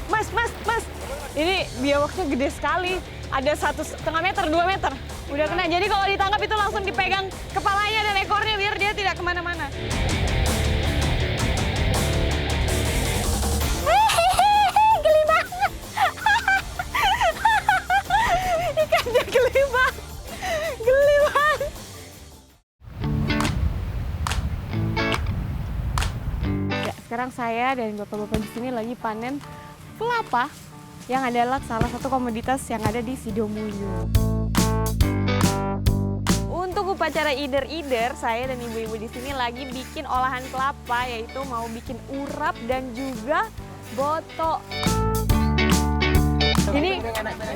Mas. Ini biawaknya gede sekali. Ada 1,5 meter, 2 meter. Udah kena. Jadi kalau ditangkap itu langsung dipegang kepalanya dan ekornya biar dia tidak kemana-mana. Geli banget. Ikannya geli banget. Geli banget. Ya, sekarang saya dan bapak-bapak di sini lagi panen kelapa yang adalah salah satu komoditas yang ada di Sidomulyo. Untuk upacara Ider-Ider, saya dan ibu-ibu di sini lagi bikin olahan kelapa, yaitu mau bikin urap dan juga boto. Ini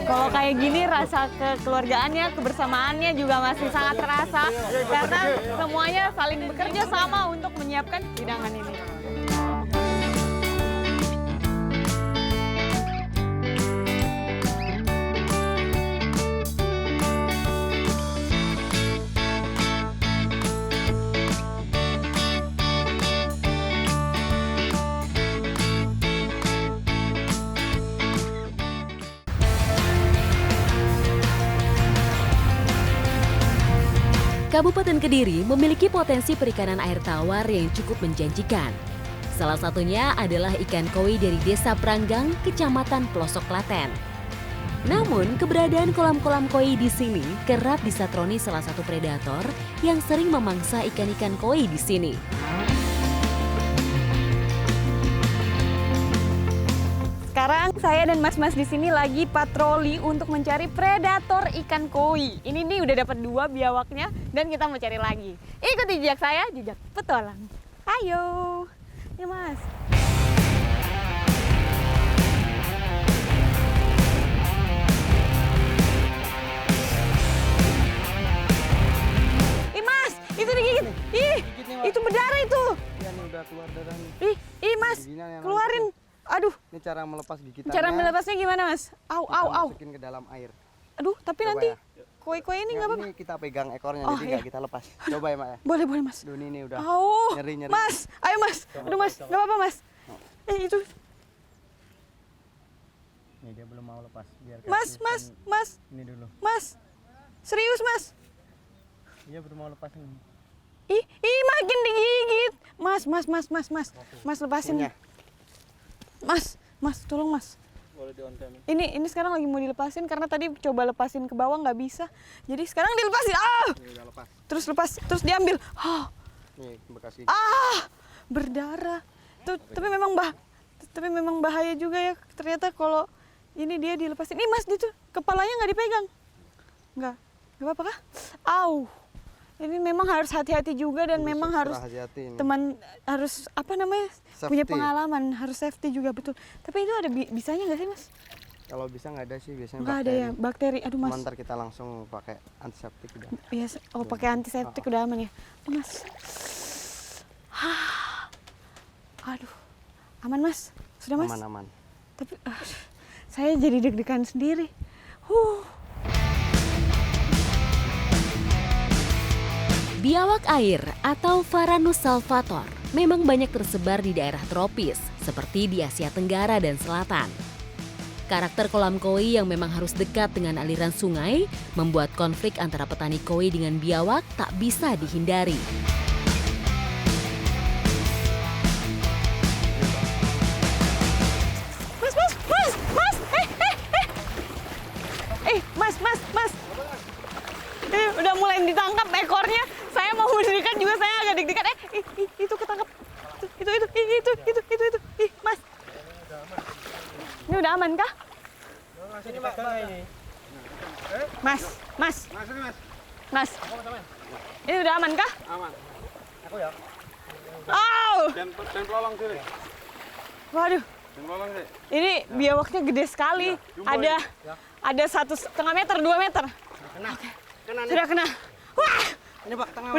kalau kayak gini rasa kekeluargaannya, kebersamaannya juga masih sangat terasa karena semuanya saling bekerja sama untuk menyiapkan hidangan ini. Kabupaten Kediri memiliki potensi perikanan air tawar yang cukup menjanjikan. Salah satunya adalah ikan koi dari Desa Pranggang, Kecamatan Pelosok Klaten. Namun, keberadaan kolam-kolam koi di sini kerap disatroni salah satu predator yang sering memangsa ikan-ikan koi di sini. Sekarang saya dan mas-mas di sini lagi patroli untuk mencari predator ikan koi. Ini nih udah dapat 2 biawaknya dan kita mau cari lagi. Ikuti jejak saya, jejak petualang. Ayo, ya mas. Ih mas, itu digigit. Ih, itu berdarah itu. Iya nih udah keluar darah nih. Ih mas, keluarin. Aduh. Ini cara melepas gigitannya. Cara melepasnya gimana mas? Au. Masukin ke dalam air. Aduh, tapi Coba nanti ya. koi-koi ini nggak apa-apa. Ini kita pegang ekornya Oh, jadi iya. nggak kita lepas. Coba ya Mak ya. Boleh mas. Duh ini udah Au, nyeri. mas, ayo mas. Aduh mas, nggak apa-apa mas. Itu, Nih dia belum mau lepas. Biar mas. Ini dulu. Mas, serius mas? Dia belum mau lepas nih. Ih makin digigit. Mas lepasin. Punya. Mas, tolong mas. Boleh dionten. Ini sekarang lagi mau dilepasin karena tadi coba lepasin ke bawah nggak bisa. Jadi sekarang dilepasin. Ini udah lepas. Terus lepas, terus diambil. Nih bekas gigi. Berdarah. Tapi memang bahaya juga ya. Ternyata kalau ini dia dilepasin. Nih mas, dia tuh kepalanya nggak dipegang. Nggak apa-apa kah? Au. Ini memang harus hati-hati juga dan memang harus hati-hati ini. harus apa namanya? Safety. Punya pengalaman, harus safety juga betul. Tapi itu ada bisanya nggak sih mas? Kalau bisa nggak ada sih biasanya Nggak ada ya, bakteri. Aduh mas. Ntar kita langsung pakai antiseptik udah. Biasa. Oh pakai antiseptik udah aman ya, mas. Aduh, aman mas. Sudah mas. Aman-aman. Tapi saya jadi deg-degan sendiri. Biawak air atau Varanus salvator memang banyak tersebar di daerah tropis seperti di Asia Tenggara dan Selatan. Karakter kolam koi yang memang harus dekat dengan aliran sungai membuat konflik antara petani koi dengan biawak tak bisa dihindari. Mas. Udah mulai ditangkap ekornya. Saya mau mendirikan juga saya agak deg-degan. Itu ketangkap. Itu. Mas. Ini udah aman kah? Ini Mbak ini. Mas. Ini udah aman kah? Aman. Aku ya. Dan pelolong sini. Waduh. Ini biawaknya gede sekali. Ada 1,5 meter, 2 meter. Sudah kena. Wah. Ini Pak, tengah.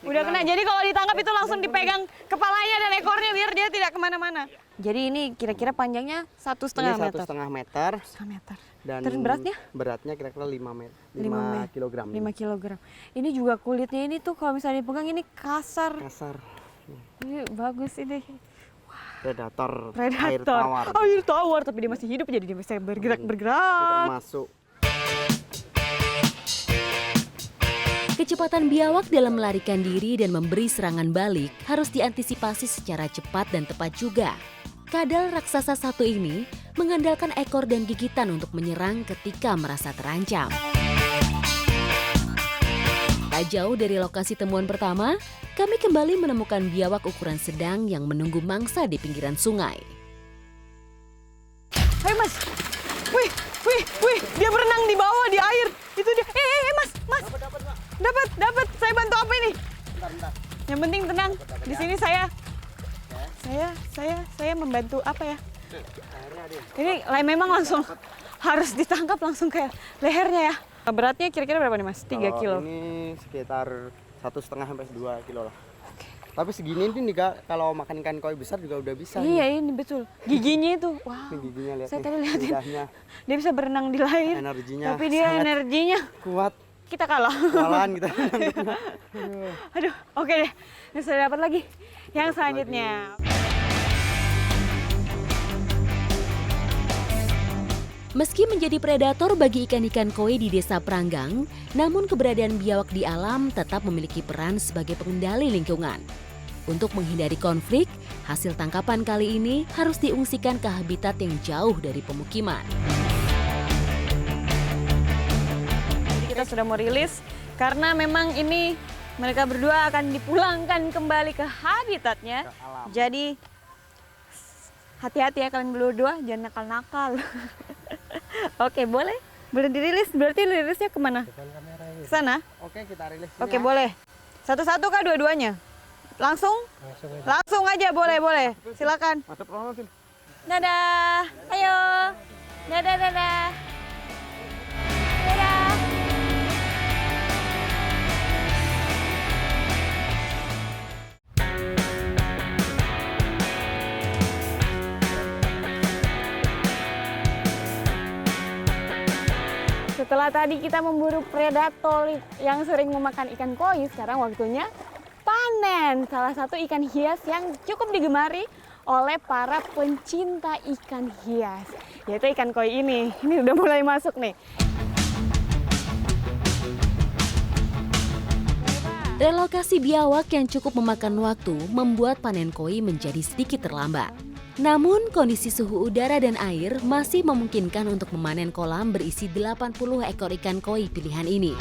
Udah kena. Jadi kalau ditangkap itu langsung dipegang kepalanya dan ekornya biar dia tidak kemana-mana. Jadi ini kira-kira panjangnya 1,5 meter. 1,5 meter. 1,5 meter. Dan Terus beratnya? Beratnya kira-kira 5 kilogram. 5 kilogram. Ini juga kulitnya ini tuh kalau misalnya dipegang ini kasar. Kasar. Ini bagus ini. Wah. predator air Predator. tawar. Oh, air tawar, tapi dia masih hidup jadi dia bisa bergerak-bergerak. Termasuk Kecepatan biawak dalam melarikan diri dan memberi serangan balik harus diantisipasi secara cepat dan tepat juga. Kadal raksasa satu ini mengandalkan ekor dan gigitan untuk menyerang ketika merasa terancam. Tak jauh dari lokasi temuan pertama, kami kembali menemukan biawak ukuran sedang yang menunggu mangsa di pinggiran sungai. Hai Mas. Wih, dia berenang di bawah di air. Itu dia. Mas. Dapat. Saya bantu apa ini? bentar. Yang penting tenang. Di sini saya membantu apa ya? Airnya ada. Ini memang langsung harus ditangkap langsung kayak lehernya ya. Beratnya kira-kira berapa nih Mas? 3 kilo. Ini sekitar 1,5 sampai 2 kilo lah. Tapi segini ini juga kalau makan ikan koi besar juga udah bisa. Iya, ini betul. Giginya itu. Wow. Ini giginya lihat. Saya nih, tadi lihatin. lidahnya. Dia bisa berenang di air. Energinya Tapi dia sangat energinya kuat. kita kalah. Kewalahan kita. Aduh, oke deh. Ini sudah dapat lagi. Yang selanjutnya. Meski menjadi predator bagi ikan-ikan koi di Desa Pranggang, namun keberadaan biawak di alam tetap memiliki peran sebagai pengendali lingkungan. Untuk menghindari konflik, hasil tangkapan kali ini harus diungsikan ke habitat yang jauh dari pemukiman. Kita sudah mau rilis karena memang ini mereka berdua akan dipulangkan kembali ke habitatnya. Ke alam. Jadi hati-hati ya kalian berdua, jangan nakal-nakal. Oke, boleh dirilis. Berarti rilisnya kemana? Ke sana? Oke, kita rilis. Oke, boleh. Satu-satu kah dua-duanya? Langsung? Langsung aja, boleh. Silakan. Masuk rumah, Phil. Dadah. Ayo. Dadah. Dadah. Setelah tadi kita memburu predator yang sering memakan ikan koi, sekarang waktunya panen salah satu ikan hias yang cukup digemari oleh para pencinta ikan hias, yaitu ikan koi ini. Ini udah mulai masuk nih. Relokasi biawak yang cukup memakan waktu membuat panen koi menjadi sedikit terlambat. Namun kondisi suhu udara dan air masih memungkinkan untuk memanen kolam berisi 80 ekor ikan koi pilihan ini.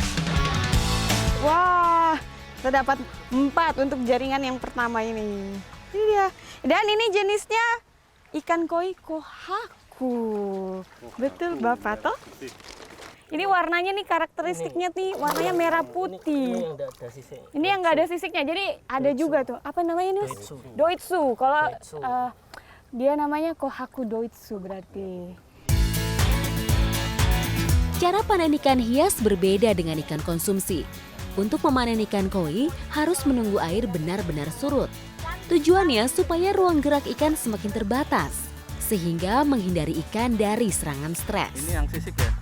Wah, kita dapat 4 untuk jaringan yang pertama ini. Ini dia. Dan ini jenisnya ikan koi kohaku. Betul Bapak toh? Ini warnanya nih karakteristiknya nih warnanya merah putih. Ini yang nggak ada sisiknya. Jadi ada juga tuh. Apa namanya ini? Doitsu. Kalau dia namanya kohaku doitsu berarti. Cara panen ikan hias berbeda dengan ikan konsumsi. Untuk memanen ikan koi harus menunggu air benar-benar surut. Tujuannya supaya ruang gerak ikan semakin terbatas, sehingga menghindari ikan dari serangan stres. Ini yang sisik ya?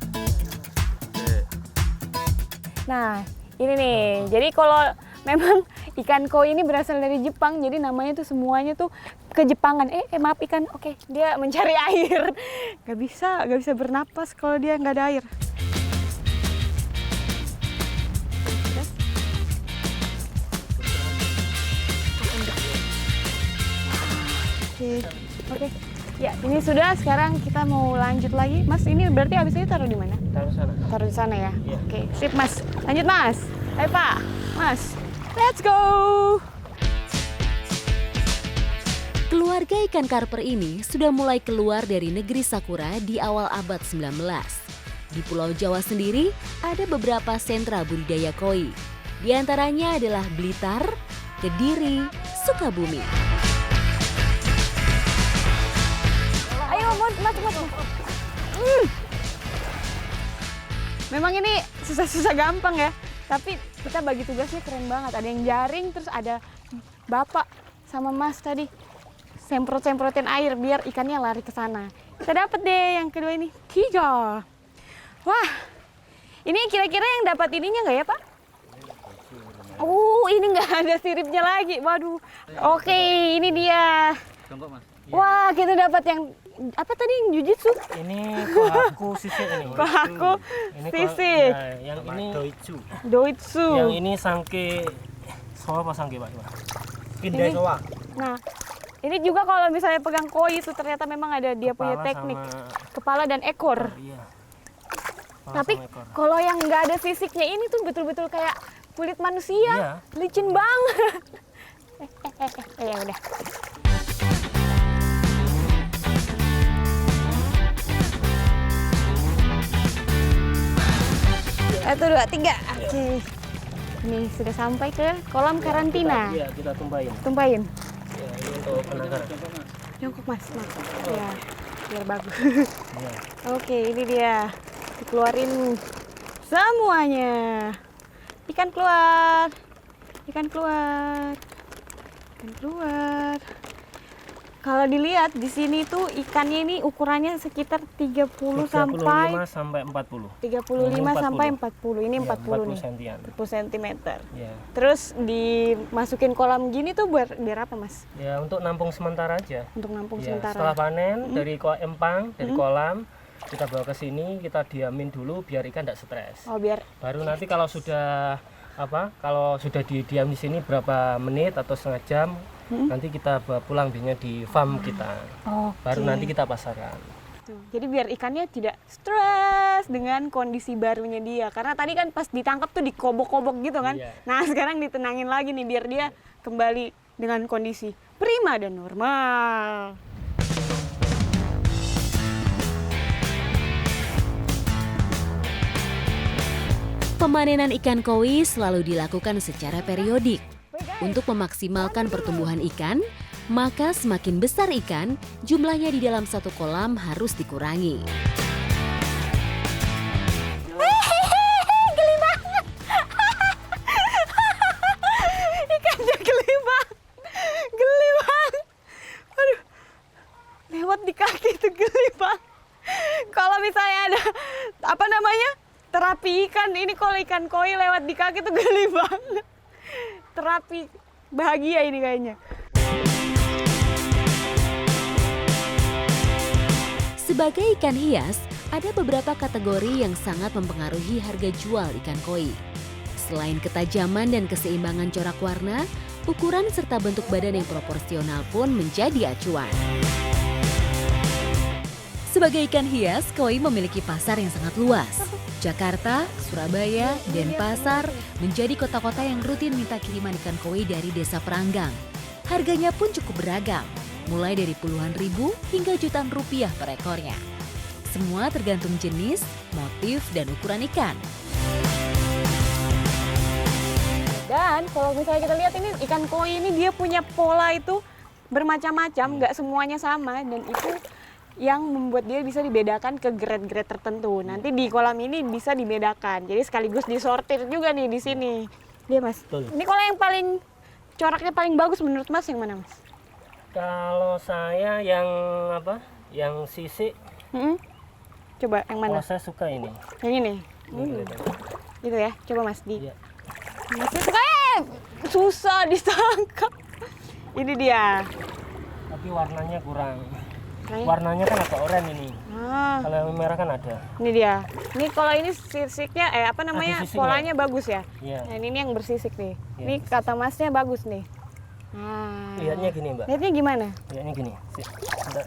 Nah, ini nih. Jadi kalau memang ikan koi ini berasal dari Jepang, jadi namanya tuh semuanya tuh kejepangan. Maaf ikan, oke, dia mencari air. Gak bisa bernapas kalau dia nggak ada air. Oke. Ya, ini sudah. Sekarang kita mau lanjut lagi. Mas, ini berarti habis ini taruh di mana? Taruh sana. Taruh di sana ya? Iya. Oke, sip Mas. Lanjut Mas. Ayo Pak. Mas, let's go. Keluarga ikan karper ini sudah mulai keluar dari negeri Sakura di awal abad 19. Di Pulau Jawa sendiri ada beberapa sentra budidaya koi. Di antaranya adalah Blitar, Kediri, Sukabumi. Ayo Mas. Memang ini susah-susah gampang ya. Tapi kita bagi tugasnya keren banget. Ada yang jaring, terus ada Bapak sama Mas tadi semprot-semprotin air biar ikannya lari ke sana. Kita dapat deh yang kedua ini. 3. Wah, ini kira-kira yang dapat ininya nggak ya Pak? Ini nggak ada siripnya lagi. Waduh. Oke, ini dia. Jongkok Mas. Wah, kita dapat yang apa tadi yang jujitsu? Ini kohaku sisik ini. Kohaku Ini sisik. ya, yang ini Doitsu. yang ini sangke soa apa sangke Pak? Pindai Ini- soa. Nah, ini juga kalau misalnya pegang koi itu ternyata memang ada dia punya Kepala teknik. sama- Kepala dan ekor. Iya. Kepala Tapi sama ekor. kalau yang nggak ada sisiknya ini tuh betul-betul kayak kulit manusia. Iya. Licin banget. Ya udah. Satu, dua, tiga. Oke. Ini sudah sampai ke kolam karantina. Iya, kita tumpahin. Tumpahin. Ya, ini untuk penangkaran. Jongkok mas, mas. Ya, biar bagus. Iya. Oke, ini dia. Dikeluarin semuanya. Ikan keluar. Ikan keluar. Ikan keluar. Kalau dilihat di sini tuh ikannya ini ukurannya sekitar 30 sampai 35 sampai 40. 35 sampai 40. Ini Iya, 40 nih. sentian. 40 cm. Ya. Terus dimasukin kolam gini tuh biar apa, Mas? Ya, untuk nampung sementara aja. Untuk nampung Ya, sementara. setelah panen dari empang, dari kolam, kita bawa ke sini, kita diamin dulu biar ikan tidak stres. Oh, biar Baru nanti kalau sudah didiam di sini berapa menit atau setengah jam, nanti kita bawa pulang biasanya di farm kita. Baru nanti kita pasarkan. Tuh, jadi biar ikannya tidak stres dengan kondisi barunya dia. Karena tadi kan pas ditangkap tuh dikobok-kobok gitu kan. Iya. Nah sekarang ditenangin lagi nih biar dia kembali dengan kondisi prima dan normal. Pemanenan ikan koi selalu dilakukan secara periodik. Untuk memaksimalkan pertumbuhan ikan, maka semakin besar ikan, jumlahnya di dalam satu kolam harus dikurangi. Geli banget. Ikannya geli banget. Geli banget. Aduh. Lewat di kaki itu geli banget. Kalau misalnya ada apa namanya? Terapi ikan, ini kalau ikan koi lewat di kaki itu geli banget. Terapi bahagia ini kayaknya. Sebagai ikan hias, ada beberapa kategori yang sangat mempengaruhi harga jual ikan koi. Selain ketajaman dan keseimbangan corak warna, ukuran serta bentuk badan yang proporsional pun menjadi acuan. Sebagai ikan hias, koi memiliki pasar yang sangat luas. Jakarta, Surabaya, Denpasar menjadi kota-kota yang rutin minta kiriman ikan koi dari desa Pranggang. Harganya pun cukup beragam, mulai dari puluhan ribu hingga jutaan rupiah per ekornya. Semua tergantung jenis, motif, dan ukuran ikan. Dan kalau misalnya kita lihat ini ikan koi ini dia punya pola itu bermacam-macam, nggak semuanya sama dan itu yang membuat dia bisa dibedakan ke grade-grade tertentu. Nanti di kolam ini bisa dibedakan. Jadi sekaligus disortir juga nih di sini. Iya, Mas. Betul. Ini kalau yang paling coraknya paling bagus menurut Mas yang mana, Mas? Kalau saya yang apa? Yang sisik, Coba yang mana? kalau saya suka ini. Yang ini. Ini kelihatannya. Gitu ya. Coba Mas di. Iya. Masnya suka susah ditangkap. Ini dia. Tapi warnanya kurang. Nah, Warnanya kan agak oranye ini. ah, Kalau yang merah kan ada. ini dia. Ini kalau ini sisiknya apa namanya? sisiknya. Polanya bagus ya. Iya. Nah, ini yang bersisik nih. Iya. Ini kata Masnya bagus nih. Nah. Lihatnya gini, Mbak. Lihatnya gimana? Lihatnya gini. Bentar.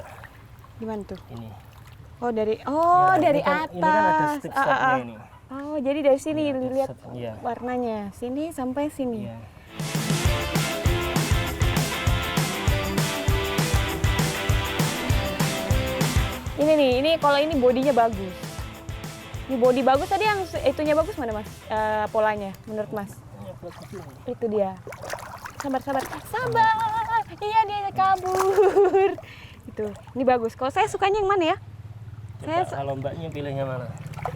Gimana tuh? Ini. Oh, dari Ya, dari ini kan, atas. Ini kan ada strip-stripnya ini. Oh, jadi dari sini Iya, ada lihat strip, iya. warnanya. Sini sampai sini. Iya. Ini nih, ini kalau ini bodinya bagus. Ini body bagus tadi yang itunya bagus mana Mas? Polanya menurut Mas? Itu dia. Sabar, sabar. Sabar. Iya dia kabur. Itu. Ini bagus. Kalau saya sukanya yang mana ya? Coba kalau Mbaknya pilihnya mana?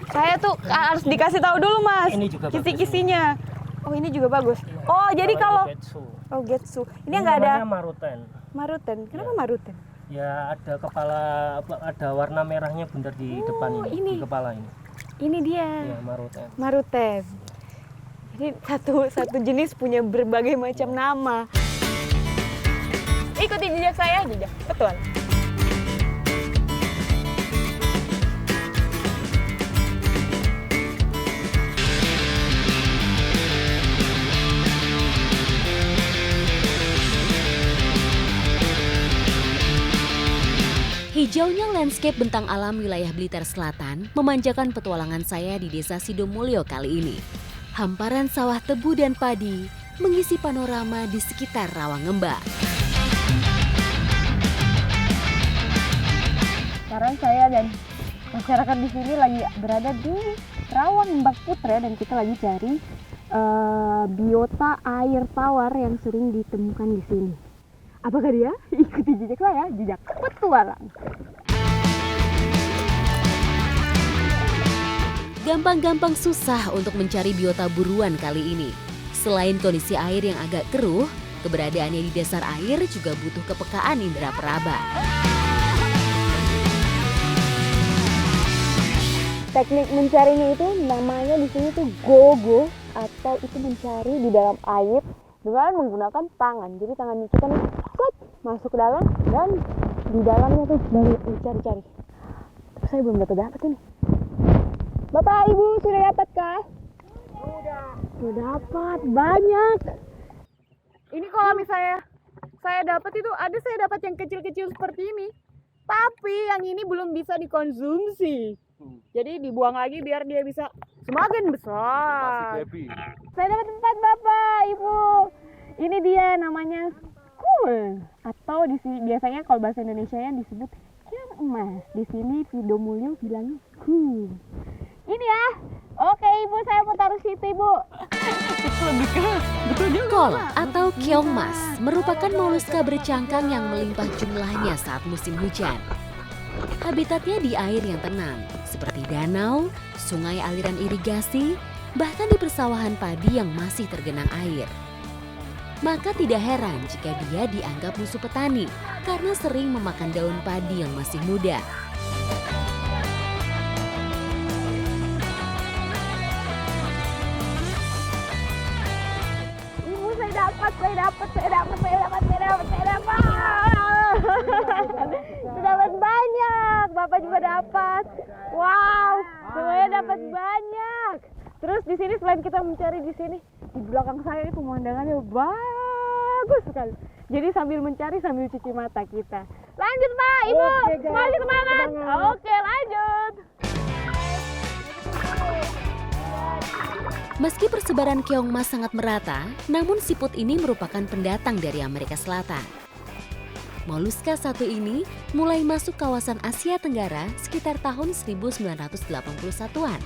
Saya tuh harus dikasih tahu dulu Mas. Ini juga bagus, kisi-kisinya. Oh, ini juga bagus. Oh, jadi kalau ini Getsu. oh Getsu. Ini nggak ada namanya maruten. maruten. Kenapa Iya. maruten? Ya ada kepala, ada warna merahnya bundar di depan ini, ini. di kepala ini. Ini dia. Ya maruten. Maruten. Jadi satu jenis punya berbagai macam nama. Ikuti jejak saya, jejak petualang. Hijaunya landscape bentang alam wilayah Blitar Selatan memanjakan petualangan saya di Desa Sidomulyo kali ini. Hamparan sawah tebu dan padi mengisi panorama di sekitar Rawangembak. Sekarang saya dan masyarakat di sini lagi berada di Rawangembak Putra dan kita lagi cari biota air tawar yang sering ditemukan di sini. Apakah dia? Ikuti jejak saya, jejak petualang. Gampang-gampang susah untuk mencari biota buruan kali ini. Selain kondisi air yang agak keruh, keberadaannya di dasar air juga butuh kepekaan indera peraba. Teknik mencarinya itu namanya di sini tuh gogo atau itu mencari di dalam air dengan menggunakan tangan. Jadi tangan kita nih masuk ke dalam dan di dalamnya tuh baru cari-cari. Saya belum dapat ini. Bapak Ibu sudah dapat kah? Sudah dapat banyak. Ini kalau misalnya saya dapat itu ada saya dapat yang kecil-kecil seperti ini. Tapi yang ini belum bisa dikonsumsi. Jadi dibuang lagi biar dia bisa semakin besar. Saya dapat 4 Bapak Ibu. Ini dia namanya cool atau biasanya kalau bahasa Indonesianya disebut keong emas. Di sini Sidomulyo bilangnya cool. Ini ya. Oke Ibu, saya mau taruh situ Ibu. Kol atau keong mas merupakan moluska bercangkang yang melimpah jumlahnya saat musim hujan. Habitatnya di air yang tenang, seperti danau, sungai aliran irigasi, bahkan di persawahan padi yang masih tergenang air. Maka tidak heran jika dia dianggap musuh petani karena sering memakan daun padi yang masih muda. Ibu, saya dapat. Dapat banyak. Bapak juga dapat. Wow, semuanya dapat banyak. Terus di sini selain kita mencari di sini, di belakang saya itu pemandangannya bagus sekali. Jadi sambil mencari sambil cuci mata kita. Lanjut Pak, Ibu, semangat semangat. Oke, lanjut. Meski persebaran keong mas sangat merata, namun siput ini merupakan pendatang dari Amerika Selatan. Moluska satu ini mulai masuk kawasan Asia Tenggara sekitar tahun 1981-an.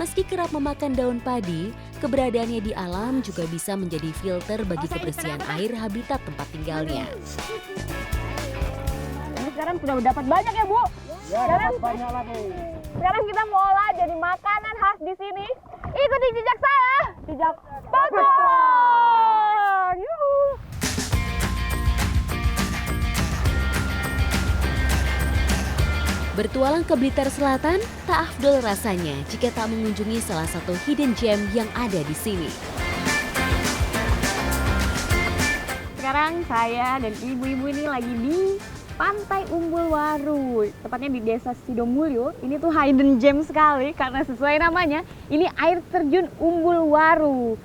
Meski kerap memakan daun padi, keberadaannya di alam juga bisa menjadi filter bagi kebersihan air habitat tempat tinggalnya. Ini sekarang sudah dapat banyak ya Bu? Sekarang banyak lagi. Sekarang kita mau olah jadi makanan khas di sini. Ikuti jejak saya, jejak petualang. Yuhu. Bertualang ke Blitar Selatan, tak afdol rasanya jika tak mengunjungi salah satu hidden gem yang ada di sini. Sekarang saya dan ibu-ibu ini lagi di Pantai Umbul Waru, tepatnya di Desa Sidomulyo. Ini tuh hidden gem sekali karena sesuai namanya, ini air terjun Umbul Waru.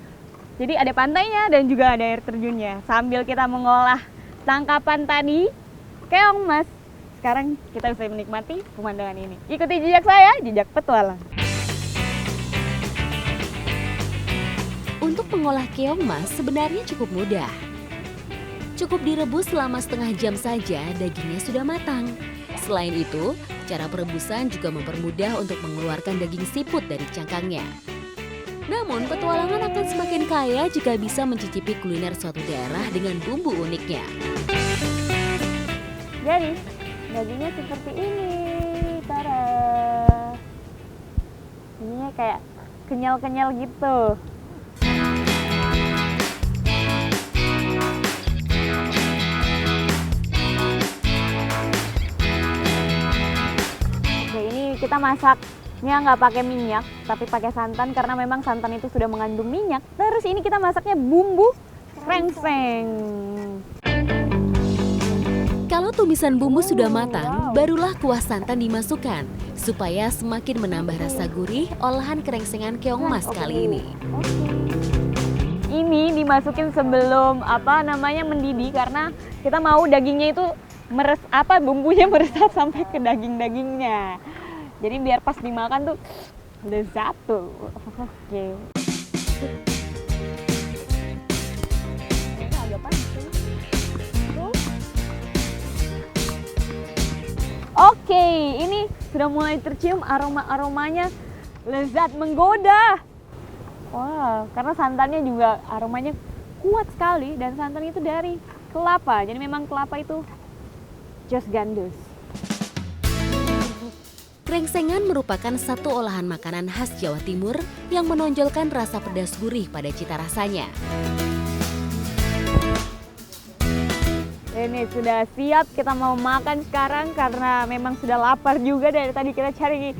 Jadi ada pantainya dan juga ada air terjunnya. Sambil kita mengolah tangkapan tadi, keong mas, sekarang kita bisa menikmati pemandangan ini. Ikuti jejak saya, jejak petualang. Untuk mengolah keong mas sebenarnya cukup mudah. Cukup direbus selama setengah jam saja, dagingnya sudah matang. Selain itu, cara perebusan juga mempermudah untuk mengeluarkan daging siput dari cangkangnya. Namun, petualangan akan semakin kaya jika bisa mencicipi kuliner suatu daerah dengan bumbu uniknya. Jadi, dagingnya seperti ini. Tada! Ininya kayak kenyal-kenyal gitu. Kita masaknya nggak pakai minyak, tapi pakai santan karena memang santan itu sudah mengandung minyak. Terus ini kita masaknya bumbu rengseng. Kalau tumisan bumbu sudah matang, barulah kuah santan dimasukkan supaya semakin menambah rasa gurih olahan krengsengan keong mas kali ini. Ini dimasukin sebelum mendidih karena kita mau dagingnya itu bumbunya meresap sampai ke daging-dagingnya. Jadi biar pas dimakan tuh lezat tuh. Oke. Agak panas. Oke, ini sudah mulai tercium aroma-aromanya lezat menggoda. Wah, karena santannya juga aromanya kuat sekali dan santan itu dari kelapa. Jadi memang kelapa itu jos gandus. Krengsengan merupakan satu olahan makanan khas Jawa Timur yang menonjolkan rasa pedas gurih pada cita rasanya. Ini sudah siap, kita mau makan sekarang karena memang sudah lapar juga dari tadi kita cari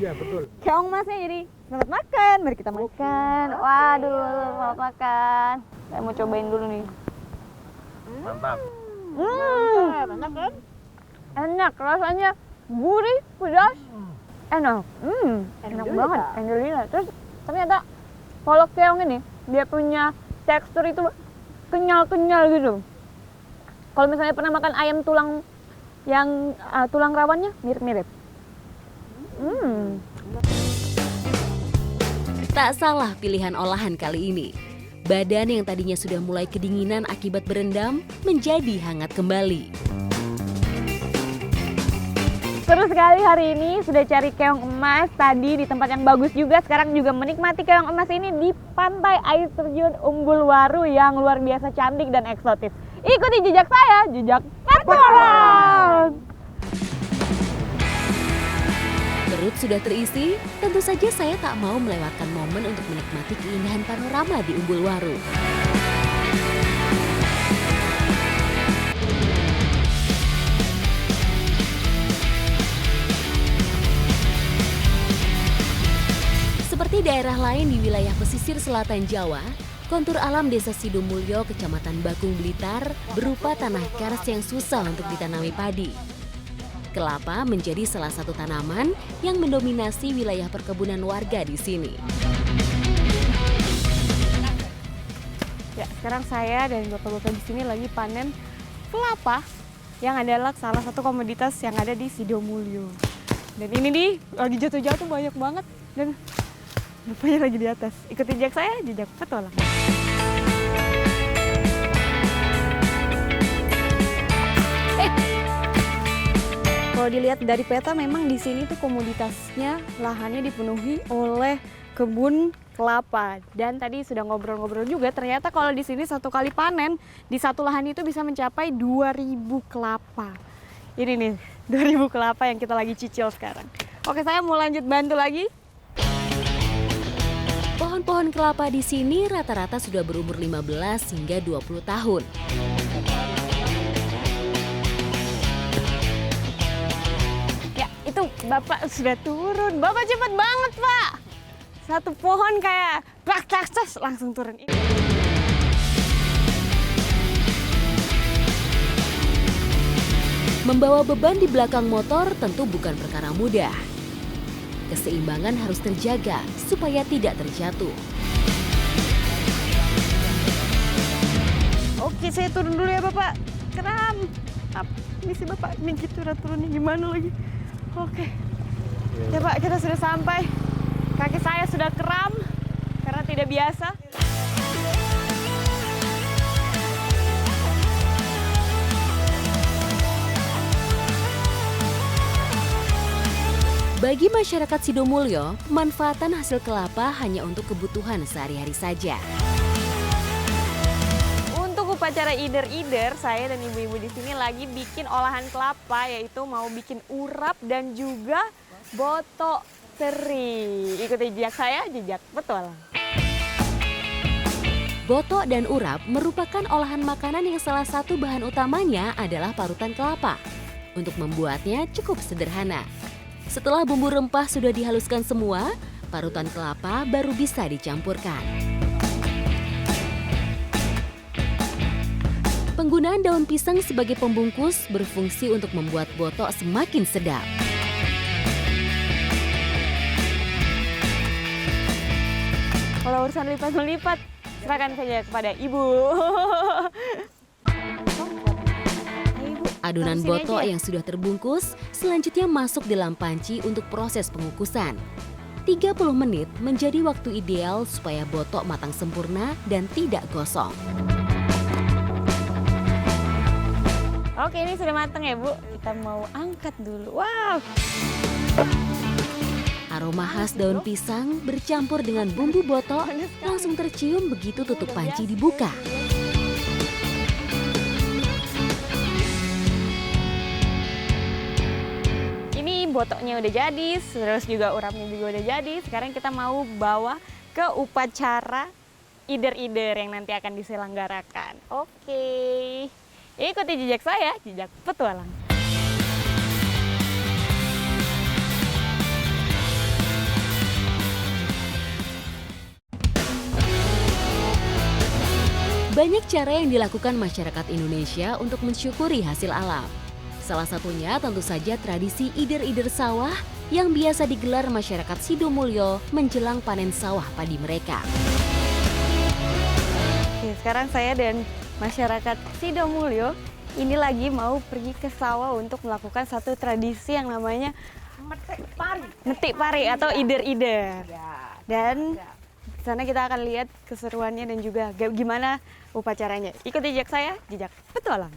keong masnya. Jadi selamat makan, mari kita makan. Waduh, selamat makan. Saya mau cobain dulu nih. Mantap. Enak kan? Enak, rasanya gurih, pedas, enak. Enak banget, Angelina. Terus ternyata kolak keong ini dia punya tekstur itu kenyal-kenyal gitu. Kalau misalnya pernah makan ayam tulang yang tulang rawannya mirip-mirip. Tak salah pilihan olahan kali ini. Badan yang tadinya sudah mulai kedinginan akibat berendam menjadi hangat kembali. Seru sekali hari ini, sudah cari keong emas tadi di tempat yang bagus juga. Sekarang juga menikmati keong emas ini di pantai air terjun Umbul Waru yang luar biasa cantik dan eksotis. Ikuti jejak saya, jejak petualang. Perut sudah terisi, tentu saja saya tak mau melewatkan momen untuk menikmati keindahan panorama di Umbul Waru. Seperti daerah lain di wilayah pesisir selatan Jawa, kontur alam Desa Sidomulyo, Kecamatan Bakung, Blitar berupa tanah kars yang susah untuk ditanami padi. Kelapa menjadi salah satu tanaman yang mendominasi wilayah perkebunan warga di sini. Ya, sekarang saya dan bapak-bapak di sini lagi panen kelapa yang adalah salah satu komoditas yang ada di Sidomulyo. Dan ini nih lagi jatuh-jatuh banyak banget dan bapaknya lagi di atas. Ikuti jejak saya, jejak petualang. Kalau dilihat dari peta memang di sini tuh komoditasnya lahannya dipenuhi oleh kebun kelapa. Dan tadi sudah ngobrol-ngobrol juga ternyata kalau di sini satu kali panen di satu lahan itu bisa mencapai 2.000 kelapa. Ini nih 2.000 kelapa yang kita lagi cicil sekarang. Oke, saya mau lanjut bantu lagi. Pohon-pohon kelapa di sini rata-rata sudah berumur 15 hingga 20 tahun. Ya, itu Bapak sudah turun. Bapak cepat banget, Pak. Satu pohon kayak brak-tas langsung turun. Membawa beban di belakang motor tentu bukan perkara mudah. Keseimbangan harus terjaga supaya tidak terjatuh. Oke, saya turun dulu ya Bapak. Kram. Ini sih Bapak, ini gitu turunnya gimana lagi. Oke. Ya Pak, kita sudah sampai. Kaki saya sudah kram karena tidak biasa. Bagi masyarakat Sidomulyo, pemanfaatan hasil kelapa hanya untuk kebutuhan sehari-hari saja. Untuk upacara Ider-Ider, saya dan ibu-ibu di sini lagi bikin olahan kelapa, yaitu mau bikin urap dan juga botok teri. Ikuti jejak saya, jejak petualang. Botok dan urap merupakan olahan makanan yang salah satu bahan utamanya adalah parutan kelapa. Untuk membuatnya cukup sederhana. Setelah bumbu rempah sudah dihaluskan semua, parutan kelapa baru bisa dicampurkan. Penggunaan daun pisang sebagai pembungkus berfungsi untuk membuat botok semakin sedap. Kalau urusan lipat-melipat, serahkan saja kepada ibu. Adonan Taruh sini botok aja ya? yang sudah terbungkus selanjutnya masuk dalam panci untuk proses pengukusan. 30 menit menjadi waktu ideal supaya botok matang sempurna dan tidak gosong. Oke, ini sudah matang ya, Bu. Kita mau angkat dulu. Wow. Aroma khas daun pisang bercampur dengan bumbu botok langsung tercium begitu tutup panci dibuka. Ini botoknya udah jadi, terus juga urapnya juga udah jadi. Sekarang kita mau bawa ke upacara ider-ider yang nanti akan diselenggarakan. Oke. Ikuti jejak saya, jejak petualang. Banyak cara yang dilakukan masyarakat Indonesia untuk mensyukuri hasil alam. Salah satunya tentu saja tradisi ider-ider sawah yang biasa digelar masyarakat Sidomulyo menjelang panen sawah padi mereka. Oke, sekarang saya dan masyarakat Sidomulyo ini lagi mau pergi ke sawah untuk melakukan satu tradisi yang namanya metik pari atau ider-ider. Dan di sana kita akan lihat keseruannya dan juga gimana upacaranya. Ikuti jejak saya, jejak petualang.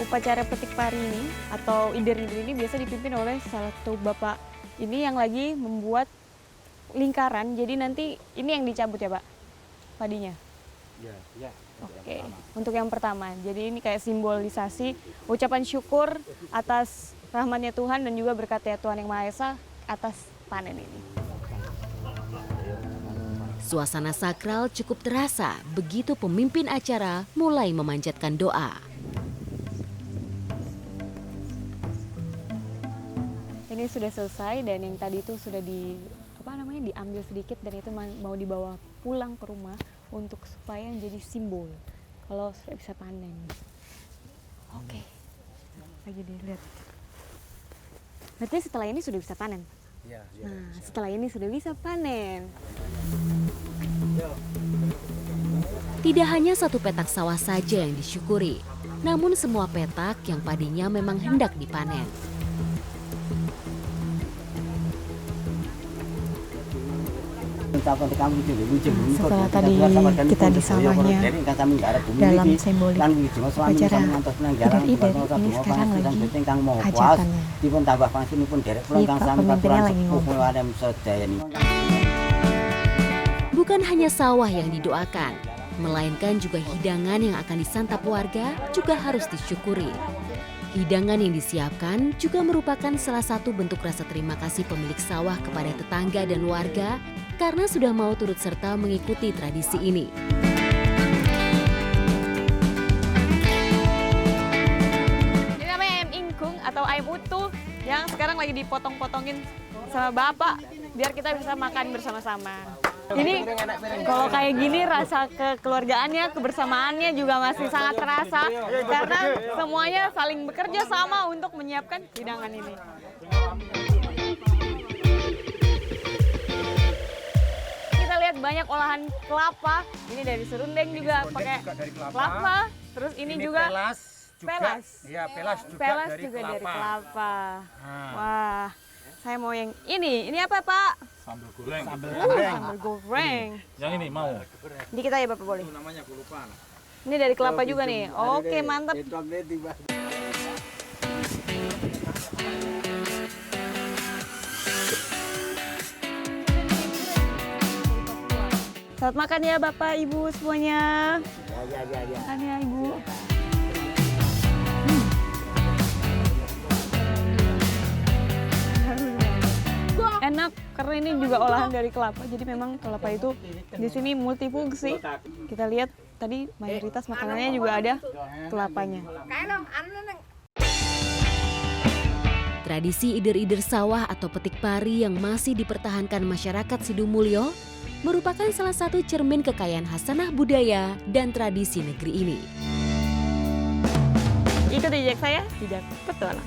Upacara petik pari ini atau ider-ider ini biasa dipimpin oleh salah satu bapak ini yang lagi membuat lingkaran. Jadi nanti ini yang dicabut ya, Pak, padinya. Ya. Oke, untuk yang pertama. Jadi ini kayak simbolisasi ucapan syukur atas rahmatnya Tuhan dan juga berkatnya Tuhan Yang Maha Esa atas panen ini. Suasana sakral cukup terasa begitu pemimpin acara mulai memanjatkan doa. Ini sudah selesai dan yang tadi itu sudah diambil sedikit dan itu mau dibawa pulang ke rumah untuk supaya menjadi simbol kalau sudah bisa panen. Oke. Lagi dilihat. Berarti setelah ini sudah bisa panen? Ya. Nah, setelah ini sudah bisa panen. Tidak hanya satu petak sawah saja yang disyukuri, namun semua petak yang padinya memang hendak dipanen. Setelah tadi kita di sawahnya dalam simbolik upacara ider-ider, ini sekarang lagi hajatannya. Pak pemimpinnya lagi ngomong. Bukan hanya sawah yang didoakan, melainkan juga hidangan yang akan disantap warga juga harus disyukuri. Hidangan yang disiapkan juga merupakan salah satu bentuk rasa terima kasih pemilik sawah kepada tetangga dan warga karena sudah mau turut serta mengikuti tradisi ini. Ini namanya ayam ingkung atau ayam utuh yang sekarang lagi dipotong-potongin sama bapak biar kita bisa makan bersama-sama. Ini kalau kayak gini rasa kekeluargaannya, kebersamaannya juga masih sangat terasa karena semuanya saling bekerja sama untuk menyiapkan hidangan ini. Kita lihat banyak olahan kelapa. Ini dari serundeng juga pakai kelapa. Terus ini juga pelas. Iya, pelas juga dari kelapa. Wah, saya mau yang ini. Ini apa, Pak? Sambal goreng. Sambal goreng. Yang ini mau. Di kita ya, Bapak, boleh? Namanya aku lupa. Ini dari kelapa juga nih. Oke, mantap. Selamat makan ya Bapak, Ibu semuanya. Ya. Makan ya Ibu. Enak karena ini juga olahan dari kelapa. Jadi memang kelapa itu di sini multifungsi. Kita lihat tadi mayoritas makanannya juga ada kelapanya. Tradisi ider-ider sawah atau petik pari yang masih dipertahankan masyarakat Sidumulyo merupakan salah satu cermin kekayaan khasanah budaya dan tradisi negeri ini. Ikuti jejak saya, jejak petualang.